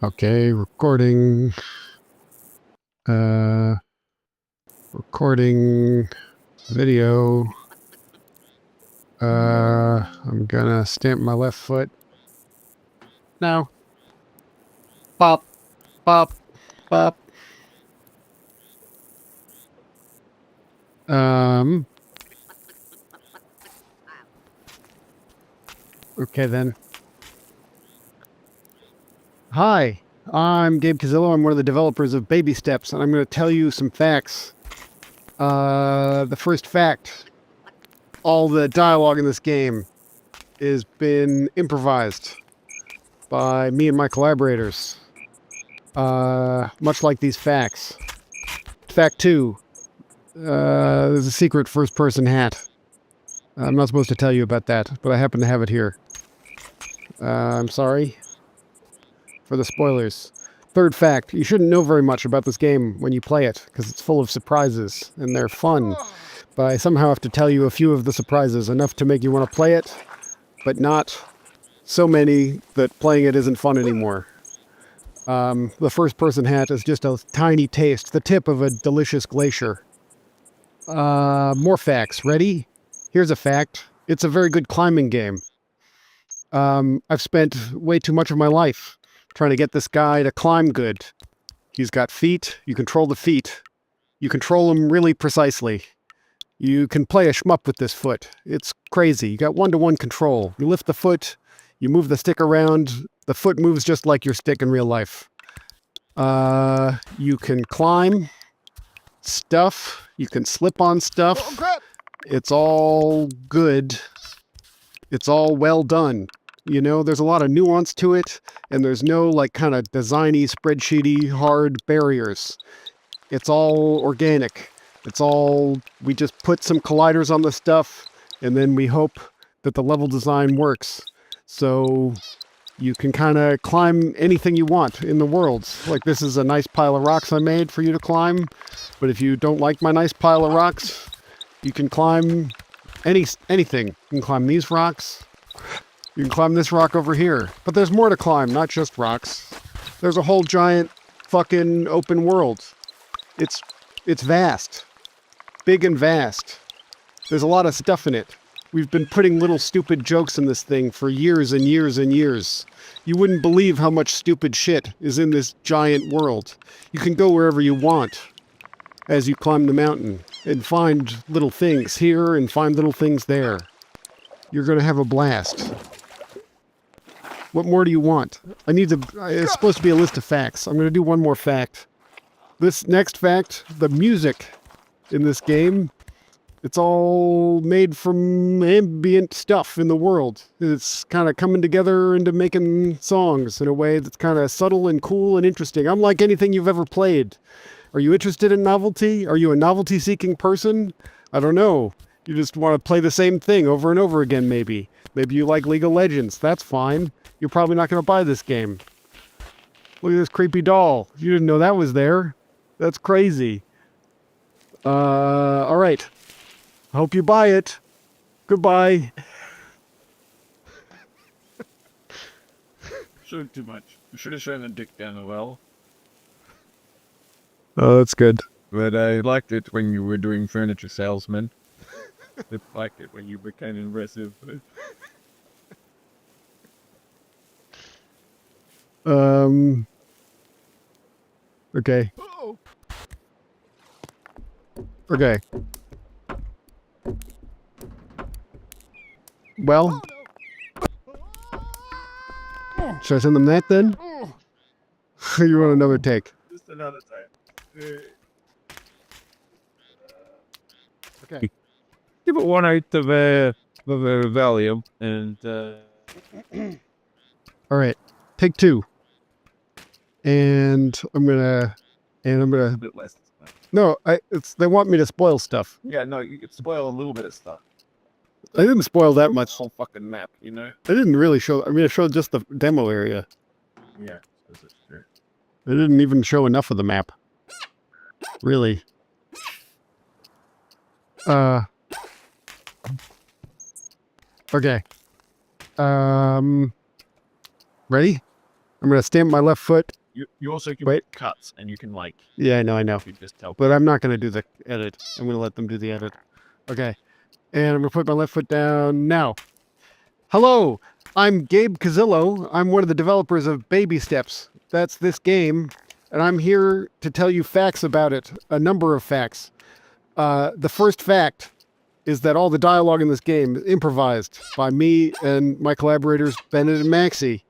Okay, recording. Recording video. I'm gonna stamp my left foot. Now. Pop, pop, pop. Okay then. Hi, I'm Gabe Cazillo. I'm one of the developers of Baby Steps, and I'm going to tell you some facts. The first fact, all the dialogue in this game has been improvised by me and my collaborators. Much like these facts. Fact 2, there's a secret first-person hat. I'm not supposed to tell you about that, but I happen to have it here. I'm sorry for the spoilers. Third fact, you shouldn't know very much about this game when you play it, because it's full of surprises, and they're fun. But I somehow have to tell you a few of the surprises, enough to make you want to play it, but not so many that playing it isn't fun anymore. The first-person hat is just a tiny taste, the tip of a delicious glacier. More facts. Ready? Here's a fact. It's a very good climbing game. I've spent way too much of my life trying to get this guy to climb good. He's got feet. You control the feet. You control them really precisely. You can play a shmup with this foot. It's crazy. You got one-to-one control. You lift the foot, you move the stick around, the foot moves just like your stick in real life. You can climb stuff. You can slip on stuff. Oh, crap. It's all good. It's all well done. You know, there's a lot of nuance to it, and there's no, like, kind of designy, spreadsheety, hard barriers. It's all organic. It's all, we just put some colliders on the stuff, and then we hope that the level design works. So you can kind of climb anything you want in the world. Like, this is a nice pile of rocks I made for you to climb, but if you don't like my nice pile of rocks, you can climb anything. You can climb these rocks. You can climb this rock over here. But there's more to climb, not just rocks. There's a whole giant fucking open world. It's vast. Big and vast. There's a lot of stuff in it. We've been putting little stupid jokes in this thing for years and years and years. You wouldn't believe how much stupid shit is in this giant world. You can go wherever you want as you climb the mountain and find little things here and find little things there. You're going to have a blast. What more do you want? It's supposed to be a list of facts. I'm going to do one more fact. This next fact, the music in this game, it's all made from ambient stuff in the world. It's kind of coming together into making songs in a way that's kind of subtle and cool and interesting. Unlike anything you've ever played. Are you interested in novelty? Are you a novelty-seeking person? I don't know. You just want to play the same thing over and over again, maybe. Maybe you like League of Legends. That's fine. You're probably not going to buy this game. Look at this creepy doll. You didn't know that was there. That's crazy. All right. I hope you buy it. Goodbye. Showed too much. You should have shown the dick down the well. Oh, that's good. But I liked it when you were doing furniture salesman. I liked it when you became immersive. Okay. Okay. Well, should I send them that then? You want another take? Just another time. Okay. Give it 1 out of Valium and All right. Take 2. And I'm gonna. a bit less. No, they want me to spoil stuff. Yeah, no, you could spoil a little bit of stuff. I didn't spoil that much. Whole fucking map, you know? I didn't really show. I mean, I showed just the demo area. Yeah, that's true. I didn't even show enough of the map. Really. Okay. Ready? I'm going to stamp my left foot. You also can Wait. make cuts, and you can like. Yeah, I know. You just tell. But I'm not going to do the edit. I'm going to let them do the edit. Okay. And I'm going to put my left foot down now. Hello, I'm Gabe Cazillo. I'm one of the developers of Baby Steps. That's this game. And I'm here to tell you facts about it. A number of facts. The first fact is that all the dialogue in this game is improvised by me and my collaborators, Bennett and Maxie.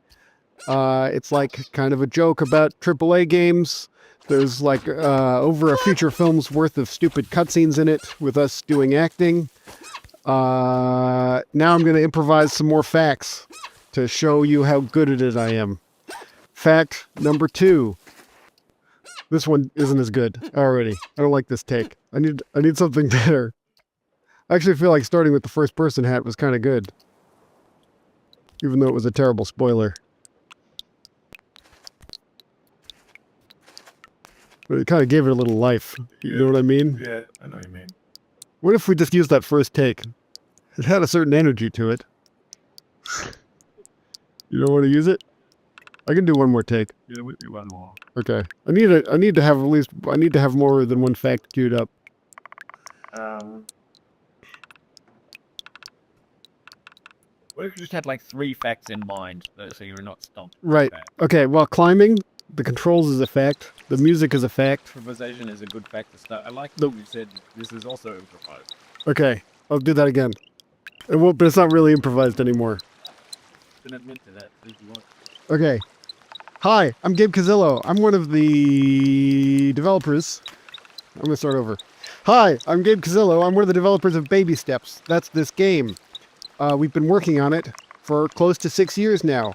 It's like kind of a joke about AAA games. There's like over a feature film's worth of stupid cutscenes in it with us doing acting. Now I'm going to improvise some more facts to show you how good at it I am. Fact number 2. This one isn't as good already. I don't like this take. I need something better. I actually feel like starting with the first person hat was kind of good. Even though it was a terrible spoiler. But it kind of gave it a little life. You know what I mean? Yeah, I know what you mean. What if we just used that first take? It had a certain energy to it. You don't want to use it? I can do one more take. Yeah, we do one more. Okay. I need to have more than one fact queued up. What if you just had like 3 facts in mind, so you're not stumped? Right. Okay, well, climbing, the controls is a fact. The music is a fact. Improvisation is a good fact to start. I like that you said this is also improvised. Okay, I'll do that again. It won't, but it's not really improvised anymore. Then admit to that if you want. Okay. Hi, I'm Gabe Cazillo. I'm one of the developers. I'm going to start over. Hi, I'm Gabe Cazillo. I'm one of the developers of Baby Steps. That's this game. We've been working on it for close to 6 years now.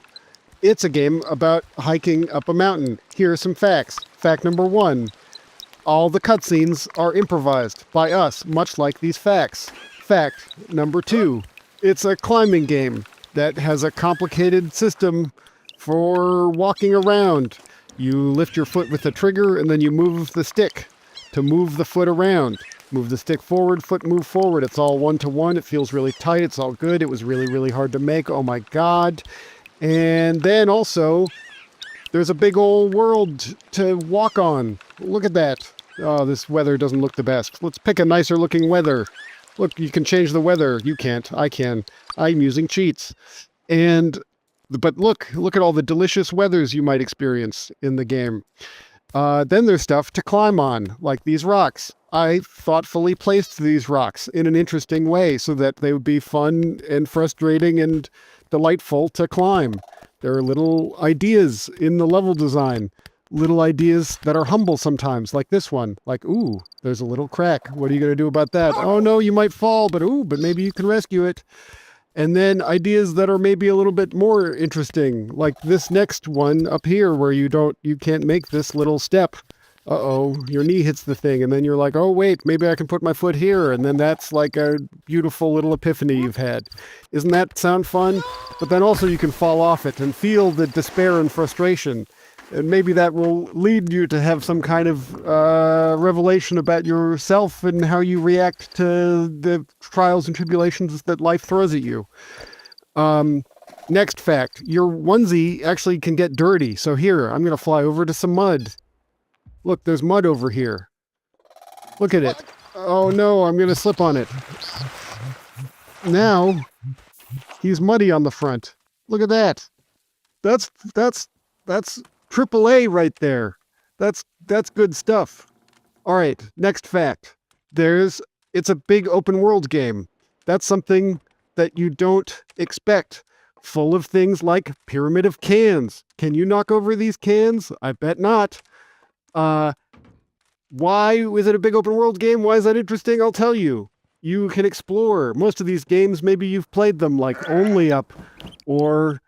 It's a game about hiking up a mountain. Here are some facts. Fact number 1. All the cutscenes are improvised by us, much like these facts. Fact number 2. It's a climbing game that has a complicated system for walking around. You lift your foot with the trigger and then you move the stick to move the foot around. Move the stick forward, foot move forward. It's all 1-to-1. It feels really tight. It's all good. It was really, really hard to make. Oh my God. And then also, there's a big old world to walk on. Look at that. Oh, this weather doesn't look the best. Let's pick a nicer looking weather. Look, you can change the weather. You can't. I can. I'm using cheats. But look at all the delicious weathers you might experience in the game. Then there's stuff to climb on, like these rocks. I thoughtfully placed these rocks in an interesting way so that they would be fun and frustrating and delightful to climb. There are little ideas in the level design, little ideas that are humble sometimes, like this one. Like, ooh, there's a little crack. What are you going to do about that? Oh no, you might fall, but maybe you can rescue it. And then ideas that are maybe a little bit more interesting, like this next one up here where you can't make this little step. Uh-oh, your knee hits the thing, and then you're like, oh wait, maybe I can put my foot here, and then that's like a beautiful little epiphany you've had. Isn't that sound fun? But then also you can fall off it and feel the despair and frustration. And maybe that will lead you to have some kind of revelation about yourself and how you react to the trials and tribulations that life throws at you. Next fact, your onesie actually can get dirty. So here, I'm going to fly over to some mud. Look, there's mud over here. Look at it. Oh no, I'm going to slip on it. Now, he's muddy on the front. Look at that. That's AAA right there. That's good stuff. All right, next fact. It's a big open world game. That's something that you don't expect. Full of things like pyramid of cans. Can you knock over these cans? I bet not. Why is it a big open world game? Why is that interesting? I'll tell you. You can explore. Most of these games, maybe you've played them like Only Up or,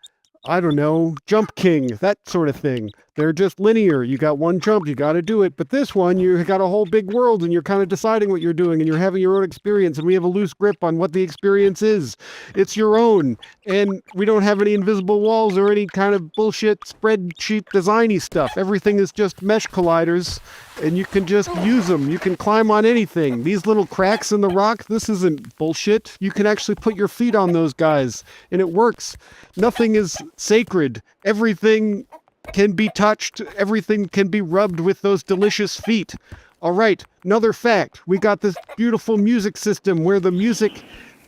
I don't know, Jump King, that sort of thing. They're just linear. You got one jump, you got to do it. But this one, you got a whole big world and you're kind of deciding what you're doing and you're having your own experience and we have a loose grip on what the experience is. It's your own. And we don't have any invisible walls or any kind of bullshit spreadsheet designy stuff. Everything is just mesh colliders and you can just use them. You can climb on anything. These little cracks in the rock, this isn't bullshit. You can actually put your feet on those guys and it works. Nothing is sacred. Everything can be touched. Everything can be rubbed with those delicious feet. All right, another fact. We got this beautiful music system where the music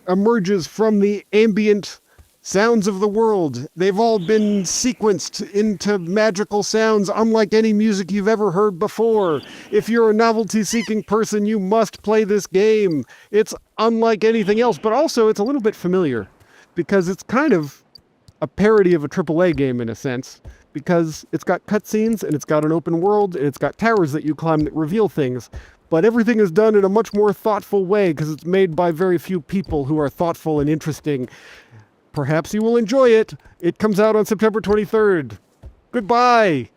emerges from the ambient sounds of the world. They've all been sequenced into magical sounds unlike any music you've ever heard before. If you're a novelty-seeking person, you must play this game. It's unlike anything else, but also it's a little bit familiar because it's kind of a parody of a AAA game in a sense, because it's got cutscenes and it's got an open world and it's got towers that you climb that reveal things. But everything is done in a much more thoughtful way because it's made by very few people who are thoughtful and interesting. Perhaps you will enjoy it. It comes out on September 23rd. Goodbye.